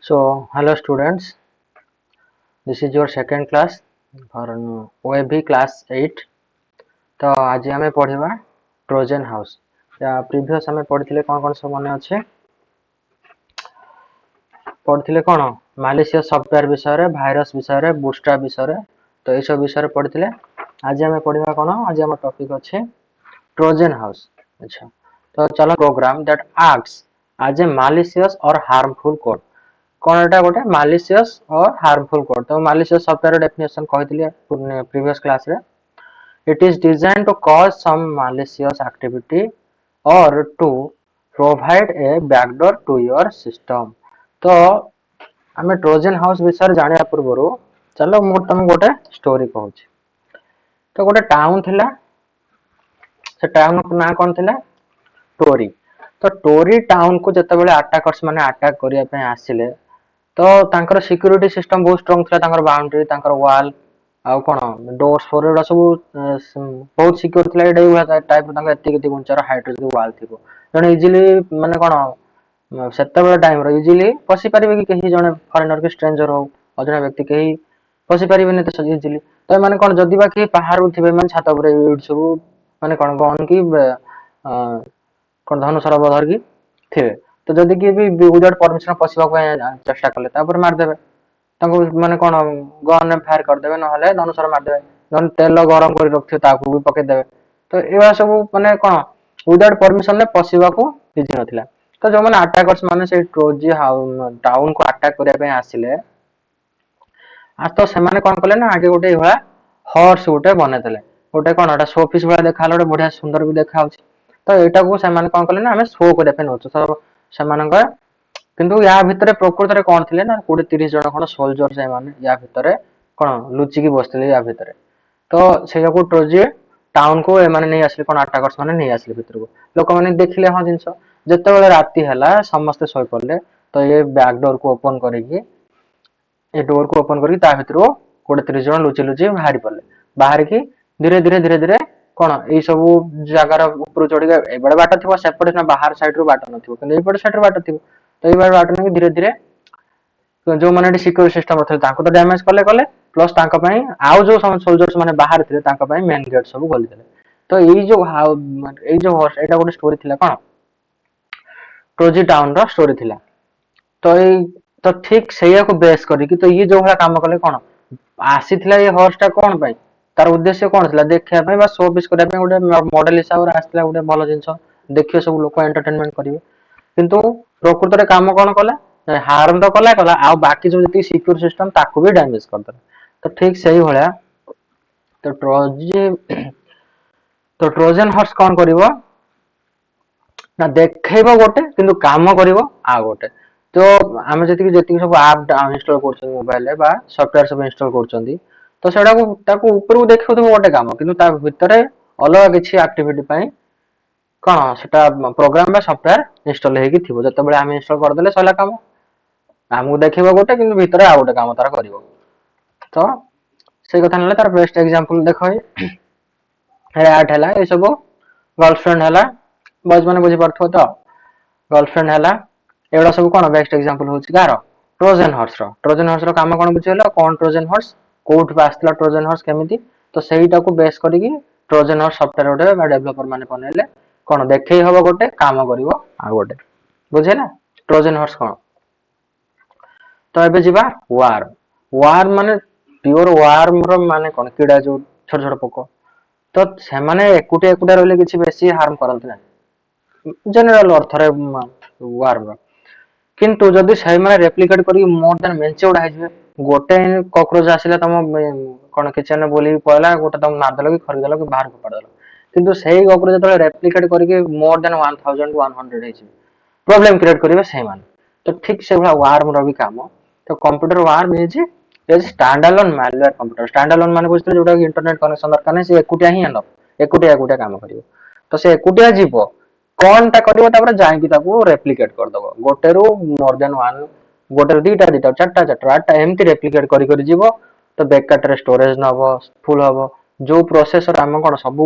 So, hello students, this is your second class for OAB class 8. तो आज आम पढ़ा ट्रोजन हाउस या प्रीवियस आम पढ़ी कौन सब मन अच्छे पढ़ी कौन मालिशियस सॉफ्टवेयर विषय भाइरस विषय बूस्ट्रैप विषय तो ये सब विषय पढ़ी आज आम पढ़ा कौन आज आम टॉपिक अच्छे ट्रोजन हाउस। अच्छा तो चलो program that acts as a malicious और हार्मफुल कोड कौन एटा गोटे मालिशियस और हार्मफुल कोड तो मालिशियस सॉफ्टवेयर डेफिनेशन कहथिले प्रीवियस क्लास रे it is designed to cause some malicious activity or to provide a backdoor to your system। तो आमे ट्रोजन हाउस विषय जानिया पूर्व चलो मु तुम गोटे स्टोरी कहूँ तो गोटे टाउन थिला से टाउन ना कौन थिला टोरी तो टोरी टाउन को जते बेले अटैकर्स माने अटैक करिया पे आसिले तो तांकर सिक्योरिटी सिस्टम बहुत स्ट्रांग था तांकर बाउंड्री तांकर वॉल आउ कोन डोर्स फोर एडा सब बहुत सिक्योर थिला एडा हुआ टाइप तांकर एति केति उंचार हाइट रे वॉल थिबो जने इजीली माने कोन सेते बेले टाइम रे इजीली पसी परिबे कि कहीं जने फॉरेनर के स्ट्रेंजर हो अजना व्यक्ति कहीं पसी परिबे ने तो इजीली तो माने कोन जदी बा कि पहाड़ थिबे माने छात ऊपर सब माने कोन गन की कोन धनुषर बधर की थिबे तो जदी कि भी विदाउट परमिशन पसिबा को चेष्टा कले तापर मार देबे ताको माने कोन गन ने फायर कर देबे नहले धनुषर मार देबे जन तेल गरम करि रखथियो ताको भी पके देबे तो एवा सब माने कोन विदाउट परमिशन ने पसिबा को इजी नथिला तो जो माने अटैकर्स माने से ट्रोजी टाउन को अटैक करिया पे आसिले आ तो से माने कोन कले ना आगे गोटे भला हॉर्स गोटे बने देले गोटे कोन एटा शो पीस भला देखा गोटे बढ़िया सुंदर भी देखा होछि तो एटा को से माने कोन कले ना हमें शो करिया पे नोच तो से मानकर किंतु या भितरे प्रकृत रे कोन थिले ना 20-30 जण कोन सोल्जर से माने या भितरे कोन लुचि की बसथिले या भितरे तो से को ट्रोजी टाउन को ए माने नै आसले कोन अटैकर्स माने नै आसले भितर को लोक माने देखिले हां जिंस जत्ते बेले राती हला समस्त सोय पड़ले तो ये बैक डोर को ओपन करिकि ए डोर को ओपन करके ता भितर गोटे 30 जण लुचि लुचि बाहरी पड़ले बाहर की धीरे धीरे धीरे धीरे कोन ए सब जगार ऊपर चढ़ी ए बड़े बाट थिबो सेपटे ना बाहर साइड रो बाट नथिबो किंतु ए पटे साइड रो बाट थिबो तो ये बाट नहीं धीरे धीरे जो मैंने सिक्योरिटी सिस्टम अच्छे तो डैमेज कले कले प्लस आउ जो सोल्जर्स माने बाहर थे मेन गेट सब खोली देले तो ये जो हॉर्स एटा गोटे स्टोरी थिला कोन ट्रोजी टाउन रो स्टोरी थिला तो ये तो ठीक सेया को बेस करी कि तो ये जो भला काम कले कोन आसी थिला ये हॉर्स टा कोन पई तार उद्देश्य कोन थिला देखिया पई बा शो पीस करिया पई गोटे मॉडल हिसाब रे आस्थिला गोटे भलो जिंस देखियो सब लोक एंटरटेनमेंट करिवे किंतु प्रकृत रे काम कोन कला हार्म तो कला कला आ बाकी जो जति सिक्योर सिस्टम ताको भी डैमेज कर देला तो ठीक सही भलिया तो ट्रोजन हॉर्स कोन करिवो ना देखैबो गोटे किंतु काम करिवो आ गोटे तो आमे जति जति सब ऐप इंस्टॉल करछन मोबाइल रे बा सॉफ्टवेयर सब इंस्टॉल करछंती तो सेडा को ताको ऊपर को देखौ तो गोटे काम किंतु ता भितरे अलग किछि एक्टिविटी पई कोन सेटा प्रोग्राम बा सॉफ्टवेयर इंस्टॉल हेकी थिबो जते बेले आमे इंस्टॉल कर देले सला काम आमको देखिबो गोटे किंतु भितरे आ गोटे काम तार करिवो तो से कथा नले तार बेस्ट एग्जांपल देखो ऐड हला ए सब गर्लफ्रेंड हला बॉयज माने बुझी परथो तो गर्लफ्रेंड हला एडा सब कोन बेस्ट एग्जांपल होछि गार ट्रोजन हॉर्स रो काम कोन बुझियला कोन ट्रोजन हॉर्स कोठ बास्तला ट्रोजन हॉर्स केमिति तो सेहीटा को बेस करिकि ट्रोजन हॉर्स सॉफ्टवेयर गोटे बा डेवलपर माने बनेले कोन देखै हबो गोटे काम करिवो आ गोटे बुझेला ट्रोजन हॉर्स कोन तो एबे जिबा वार्म माने प्योर वार्म रो माने कोन कीड़ा जो छोट छोट पोको तो से माने एकुटे एकुटे रहले किछि बेसी हार्म करंत ना जनरल अर्थ रे वार्म रो किंतु जदी से माने रेप्लिकेट करी मोर देन मेंचे उडा हिजबे गोटे कॉकरोच आसिला तम कोन किचन ने बोली पळला गोटे तम मार देलो कि खरी देलो कि बाहर पड़ देलो किंतु सेही कॉकरोच जतले रेप्लिकेट करी मोर देन 1100 हिजबे प्रॉब्लम क्रिएट करिवे से माने तो ठीक से वार्म रो भी काम तो computer warm is stand alone malware computer stand alone माने बुझते जोटा इंटरनेट कनेक्शन दरकार नै से एकुटिया ही एनफ एकुटिया काम करिवो तो से एकुटिया जीवो कोन ता करिवो तापर जाई कि ताको रेप्लिकेट कर दबो गोटे रो मोर देन वन गोटे दीटा दीटा चारटा आठटा एमती रेप्लिकेट करी करी जीवो तो बैकअप रे स्टोरेज नबो फुल हबो जो प्रोसेसर हम कोन सब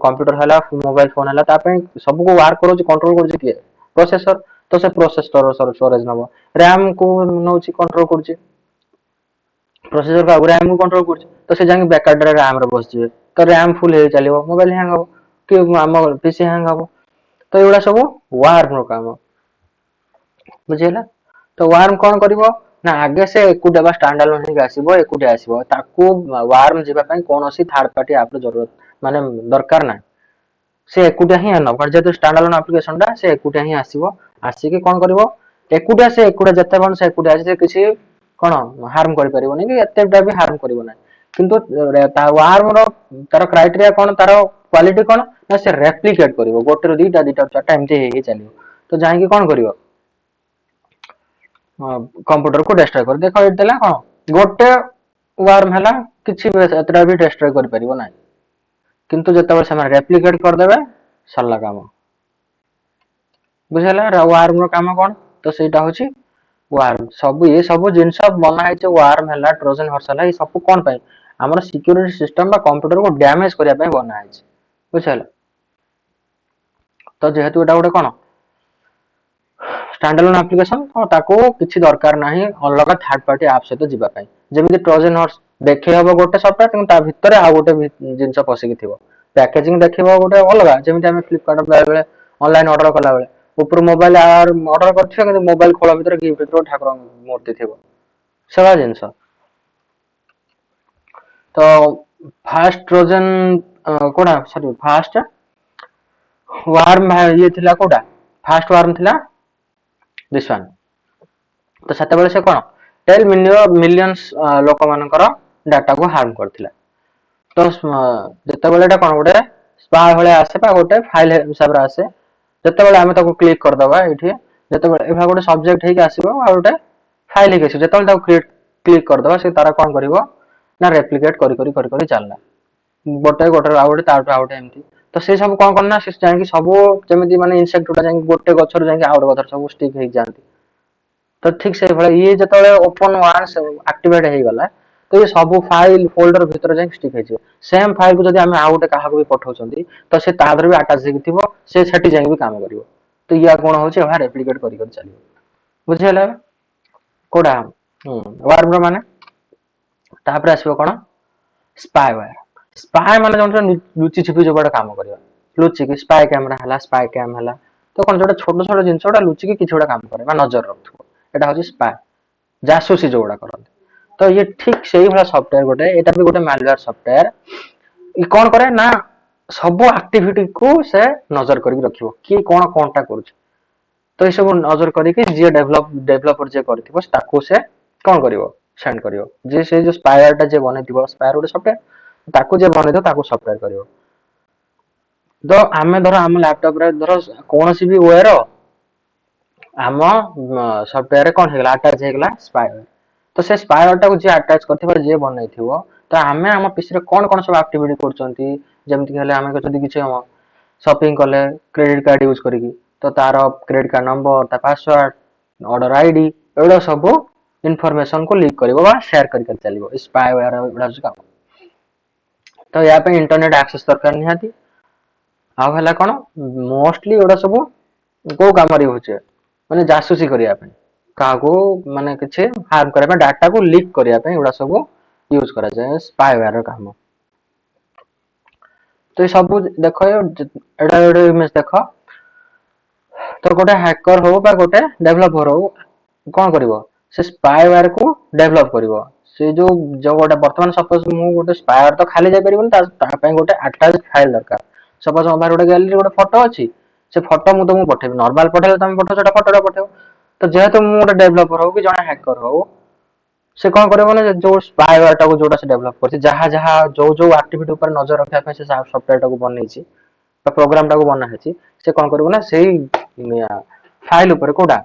कंप्यूटर हला मोबाइल फोन हला ता पे सब को वार करो कंट्रोल करो किए प्रोसेसर तो से प्रोसेसर स्टोरेज नब रैम को नौची कंट्रोल करुच्ची प्रोसेसर को रैम को कंट्रोल करुच्ची तो से जाके बैकआउट रैम रे बस जिवे तो रैम फुल हे चलियो मोबाइल हैंग हो कि आम पीसी हैंग हो तो एगुड़ा सब वार्म रो काम बुझेला तो वार्म कौन करिवो ना आगे से एकुटिया बा स्टैंड अलोन ही आसीबो एकुटिया आसीबो ताकू वार्म जिबा पई कोनोसी थर्ड पार्टी ऐप रो जरूरत माने दरकार ना से एकुटिया ही आनो पर जेतु स्टैंड अलोन एप्लीकेशन टा से एकुटिया ही आसीबो आसी के कोन करिवो एकुटिया से एकुटिया जते बन से एकुटिया से किछि कोन हार्म करि परिबोनी कि एतेटा भी हार्म करिवो ना किंतु ता वार्म रो तार क्राइटेरिया कोन तार क्वालिटी कोन ना से रेप्लिकेट करिवो गोटे रो दीटा दीटा चारटा एमती हे चलियो तो जाई कि कोन करिवो कंप्यूटर को डिस्ट्रॉय कर देखो एतला कोन गोटे वार्म हला किछि एतरा भी डिस्ट्रॉय कर परिबो ना किंतु जतबे से रेप्लिकेट कर देबे सरला काम बुझला वार्म रो काम कोन तो सेटा होची वार्म सब ये सब जिंस बना है वार्म हला ट्रोजन हॉर्स हला ये सब कोन पय हमर सिक्योरिटी सिस्टम बा कंप्यूटर को डैमेज करिया पय बना है बुझला तो जेहेतु एटा गोटे कोन स्टैंडअलोन एप्लीकेशन और ताको किछि दरकार नाही अलग थर्ड पार्टी ऐप सहित जिबा पय जेमिति ट्रोजन हॉर्स देखे हबो गोटे सॉफ्टवेयर किंतु ता भितरे आ गोटे जिंस पसिक थिबो पैकेजिंग देखिबो गोटे अलग जेमिति हम फ्लिपकार्ट बेले ऑनलाइन ऑर्डर कला बेले ऊपर मोबाइल आर ऑर्डर करथिबो किंतु मोबाइल खोला भितर गिफ्ट रो ठाकुर मूर्ति थिबो सेवा जिंस तो फास्ट ट्रोजन कोडा सॉरी फास्ट वार्म ये थिला कोडा फास्ट वार्म थिला दिस वन तो सेते बेले से कोन 10 मिलियंस लोक मानकर डाटा को हार्म करथिला तो जते बेले एटा कोन गोटे स्पाई होले आसे पा गोटे फाइल हिसाब रे आसे जते बेले हम ताको क्लिक कर दबा एठी जते बेले एभा गोटे सब्जेक्ट हे के आसीबो आ गोटे फाइल हे के जते बेले ताको क्लिक कर दबा से तारा कोन करिवो ना रेप्लिकेट करी चलना गोटे गोटे आ गोटे तार आ गोटे एमती तो से सब कोन करना से जाय सब जेमिति माने इनसेक्ट उटा जाय गोटे गछर जाय आ गोटे गछर सब स्टिक हे जानती तो ठीक से भले ये जतले ओपन वांस एक्टिवेट हे गला तो ये सब फाइल फोल्डर भीतर जाय स्टिक हे सेम फाइल को जदी हम आ गोटे काहा को भी पठाउछंती तो से तादर भी अटैच हे थिबो से छटी जाय भी काम करिवो तो या कोन होचे हा रेप्लिकेट करी चलियो बुझेला कोडा वार्म माने तापर आसीबो कोन स्पाई माने जों लुचि छिपी जो बड़ा काम करियो लुचि की स्पाई कैमरा हला स्पाई कैम हला तो कोन जोटा छोट छोट जिंसोटा लुचि की किछोटा काम करे बा नजर रखथो एटा होची स्पाई जासूसी जोड़ा करन तो ये ठीक सही वाला सॉफ्टवेयर गोटे एटा भी गोटे मालवेयर सॉफ्टवेयर ई कोन करे ना सब एक्टिविटी को से नजर करी रखिबो कि कोन कोनटा करूछ तो ये सब नजर करी कि जे डेवलपर जे करथिबो ताको से कोन करिवो सेंड करिवो जे से जो स्पायर टा जे बनेथिबो स्पायर गोटे सॉफ्टवेयर ताको जे बनेथो ताको सॉफ्टवेयर करिवो तो आमे धर हम लैपटॉप रे धर कोनोसी भी वेयर आम सॉफ्टवेयर कोन हेगला अटैच हेगला स्पायर तो से स्पायर टा को जे अटैच करथिबो जे बनेथिबो तो आमे हम पीसी रे कोन कोन सब एक्टिविटी करचंती जेमति हेले आमे जदी किछ हम शॉपिंग कले क्रेडिट कार्ड यूज करिकी तो तार क्रेडिट कार्ड नंबर ता पासवर्ड ऑर्डर आईडी एडो सब इनफॉरमेशन को लीक करिवो बा शेयर करिक चलिवो स्पाईवेयर एडा काम तो या पे इंटरनेट एक्सेस दरकार निहाती आ हला कोन मोस्टली एडा सब को काम रे होचे माने जासूसी करिया पे कागो माने किछे हार्म करे पे डाटा को लीक करिया पे एडा सब यूज करा जाय स्पाईवेयर काम तो ये सब देखो एडा एडा इमेज देखो तो गोटे हैकर हो बा गोटे डेवलपर हो कोन करिवो से स्पाईवेयर को डेवलप करिवो से जो जो गोटे वर्तमान सपोज मु गोटे स्पाईवेयर तो खाली जाय परिबो ता पे गोटे अटैच फाइल दरकार सपोज हमर गोटे गैलरी गोटे फोटो अछि से फोटो मु तुमको पठेबी नॉर्मल पठेले तुम फोटो सेटा फोटोटा पठेबो तो जेहेतु मु गोटे डेवलपर हो कि जने हैकर हो से कोन करबो ना जो स्पाईवेयर टा को जोटा से डेवलप करछि जहा जहा जो जो एक्टिविटी ऊपर नजर रखा पे से सॉफ्टवेयर टा को बनैछि बा प्रोग्राम टा को बना हैछि से कोन करबो ना सेही फाइल ऊपर कोडा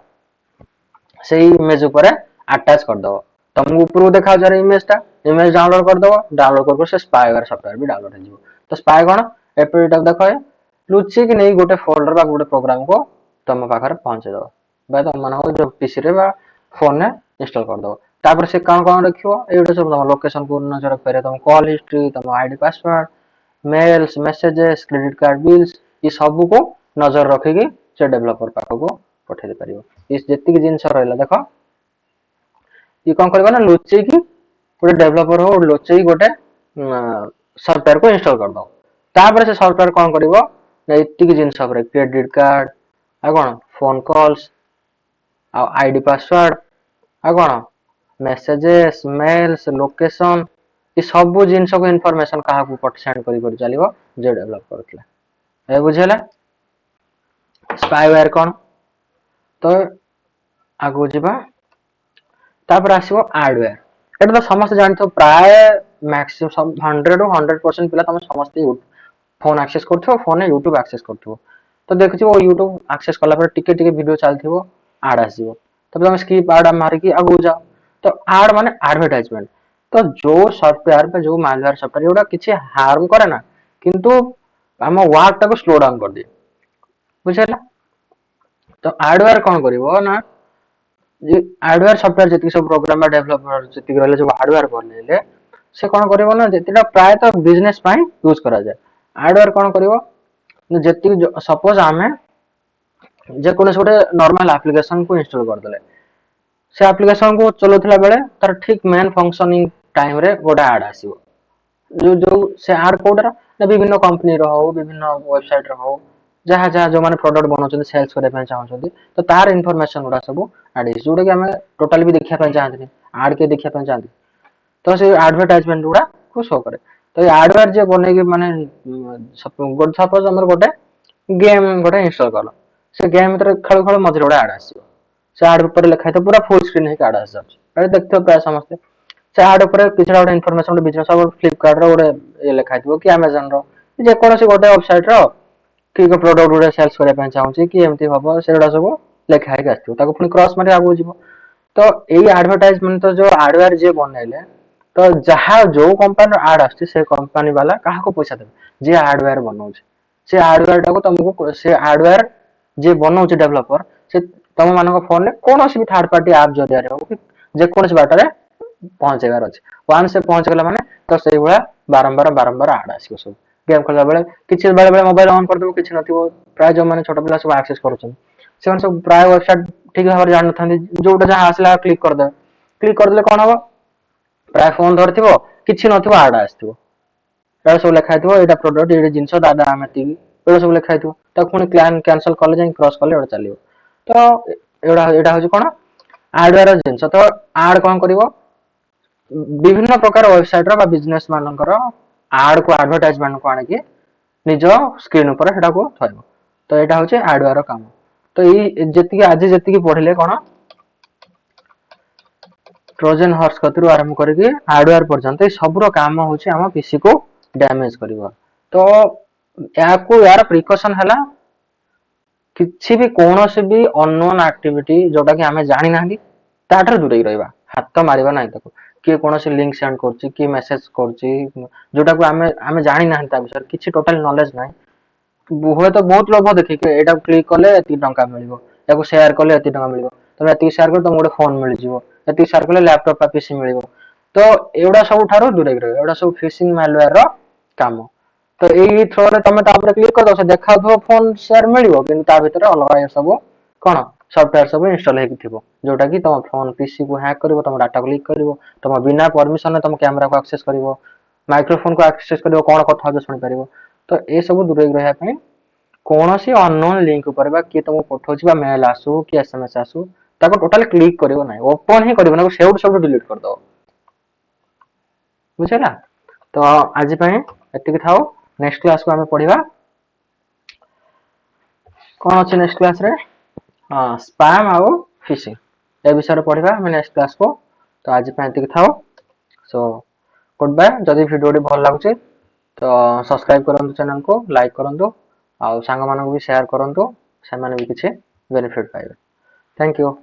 सेही इमेज ऊपर अटैच कर दो तुमको ऊपर देखा जा इमेज डाउनलोड कर दो डाउनलोड कर से स्पाईवेयर सॉफ्टवेयर भी डाउनलोड हो जिवो तो स्पाई कोन एपीटा देखो लुचि कि नहीं गोटे फोल्डर बा गोटे प्रोग्राम को तुम पाखरे पहुंचे दो बा तुम मन जो पीसी रे बा फोन ने इंस्टॉल कर दो तापर से कान कान रखियो एटा सब तुम लोकेशन को नजर रख तुम कॉल हिस्ट्री तुम ID password mails messages credit card bills ये सब को नजर रखिकी से डेवलपर पाख को पठेई पारिबो इस जेतिक जिंस रहला देखो ये कौन करबो ना लुचेई की गोटे डेवलपर हो लुचेई गोटे सॉफ्टवेयर को इंस्टॉल कर दो तापर से सॉफ्टवेयर कौन करिवो ना एतिक जिंस पर क्रेडिट कार्ड आ कोन फोन कॉल्स आ आईडी पासवर्ड आ कोन मेसेजेस मेल्स लोकेशन ये सब जिनस को इनफॉरमेशन कहा को सेंड करी चलिबो जे डेवलप करथला ए बुझेला स्पाईवेयर कौन तो आगु जीवा तापर आसीबो हार्डवेयर एटा तो समस्त जानथो प्राय मैक्सिमम 100 टू 100% पिला तमे समस्त फोन एक्सेस करथो फोन में यूट्यूब एक्सेस करथो तो देखियो यूट्यूब एक्सेस कला पर टिके टिके वीडियो चलथिबो आड आसीबो तब तमे स्किप आड मार की आगु जाओ तो आड माने एडवर्टाइजमेंट तो जो सॉफ्टवेयर पे जो मालवेयर सॉफ्टवेयर एटा किछि हार्म करे ना किंतु हम वर्क टाको स्लो डाउन कर दे बुझला तो हार्डवेयर कौन करिवो ना जे हार्डवेयर सॉफ्टवेयर जति सब प्रोग्राम डेवलपर जति रहले जो हार्डवेयर बनले से कौन करिवो ना जतिटा प्राय तो बिजनेस पाई यूज करा जाय हार्डवेयर कौन करिवो जति सपोज आमे जे कोन से गोटे नॉर्मल एप्लीकेशन को इंस्टॉल कर देले से एप्लीकेशन को चलोथिला बेले तार ठीक मेन फंक्शनिंग टाइम रे गोटे ऐड आसीबो जो जो से ऐड कोडरा ना विभिन्न कंपनी रो हो विभिन्न वेबसाइट रो हो जहाँ जहाँ जो माने प्रोडक्ट बनाउछन सेल्स करे पे चाहछन तो तार इन्फॉर्मेशन गुडा सब ऐड जोडा कि हमें टोटली भी देखिया पे चाहते ऐड के देखिया पे चाहते तो से एडवर्टाइजमेंट गुडा को शो करे तो ये हार्डवेयर जे बने के माने सपोज हमर गोटे गेम गोटे इंस्टॉल करलो से गेम भीतर खेल खेल मझे गोटे ऐड आसीबो से ऐड ऊपर लिखा है पूरा फुल स्क्रीन है ऐड आसी जाछ अरे देखते प्राय समस्त से ऐड ऊपर किछड़ा गोटे इन्फॉर्मेशन बिजनेस और फ्लिपकार्ट रो गोटे ये लिखा है कि अमेज़न रो जे कोनोसी गोटे वेबसाइट रो कि को प्रोडक्ट गुडा सेल्स करे पे चाहूची कि एमती हबो सेडा सब लिखा है आछियो ताको पुनी क्रॉस मारे आगु जीवो तो एई एडवर्टाइजमेंट तो जो हार्डवेयर जे बनैले तो जहाँ जो कंपनी ऐड आछी से कंपनी वाला काहा को पैसा देबे जे हार्डवेयर बनाउछ से हार्डवेयर टाको तुमको से हार्डवेयर जे बनाउछ डेवलपर से तुम मानको फोन ले कोनोसी भी थर्ड पार्टी ऐप जरिया रे हो कि जे कोनोसी बाटरे पहुंचेगार अछि वन से पहुंच गला माने तो सेही भला बारंबार बारंबार ऐड आसीबो सब गेम खेलला बेले किछि बेले बेले मोबाइल ऑन कर देबो किछि नथिबो प्राय जो माने छोट पिला सब एक्सेस करूछन से सब प्राय वेबसाइट ठीक भाବରେ जान नथांदी जोटा जहां आसला क्लिक कर देले कोन हबो प्राय फोन धरथिबो किछि नथिबो ऐड आसीथिबो एटा सब लिखा हैथिबो एटा प्रोडक्ट एटा जिंस दादा आमेति एटा सब लिखा हैथिबो त पुनी क्लान कैंसिल करले जाई क्रॉस करले एटा चलिबो तो एटा होची कोन हार्डवेयर जिंस तो ऐड कोन करिवो विभिन्न प्रकार वेबसाइट रो बा बिजनेस मानकर ऐड को एडवर्टाइजमेंट को आने के निज स्क्रीन ऊपर हेटा को थइबो तो एटा होचे हार्डवेयर काम तो ई जेतिकी आज जेतिकी पढिले कोन ट्रोजन हॉर्स कतरु आरंभ करके हार्डवेयर पर्यंत ए सब रो काम होचे हम पीसी को डैमेज करबो तो या को यार प्रिकॉशन हला किछि भी कोनोसी भी अननोन एक्टिविटी जोटा कि हमें जानि नांदी ताटर दूरे रहबा हाथ मारिबा नाही ताको कि कोनोसी लिंक सेंड करछि कि मेसेज करछि जोटा को हमें जानि नांदी ता विषय किछि टोटल नॉलेज नाही हुए तो बहुत लोग देखि कि एटा क्लिक करले एति टंका मिलिबो याको शेयर करले एति टंका मिलिबो तमे एति शेयर कर तुम गोटे फोन मिल जिवो एति शेयर करले लैपटॉप पा पीसी मिलिबो तो एउडा सब ठारो दूरे रहबा एउडा सब फिशिंग मैलवेयर रो काम तो एई थ्रो रे तमे तापर क्लिक कर दो से देखाथो फोन शेयर मिलिबो किंतु ता भीतर अलगा ये सब कोन सॉफ्टवेयर सब इंस्टॉल हेकि थिबो जोटा कि तुम फोन पीसी को हैक करिवो तुम डाटा क्लिक करिवो तुम बिना परमिशन ने तुम कैमरा को एक्सेस करिवो माइक्रोफोन को एक्सेस करिवो कोन कथा जो सुनि परिवो तो ए सब दूरे रहया पई कोनोसी अननोन लिंक ऊपर बा कि तुम पठौछि बा मेल आसु कि एसएमएस आसु ताको टोटल क्लिक करिवो नाही ओपन ही करिवो ना सेउड सब डिलीट कर दो बुझला तो आज पई एतिक थाओ नेक्स्ट क्लास को हमें पढिबा कोन अछि नेक्स्ट क्लास रे हां स्पैम आउ फिशिंग ए विषय पढिबा हम नेक्स्ट क्लास को तो आज पई एतिक थाओ सो गुड बाय जदि वीडियो डी भल लागुचे तो सब्सक्राइब करंतु चैनल को लाइक करंतु आ सांग मानक भी शेयर करंतु से माने भी किछि बेनिफिट पाइबे थैंक यू।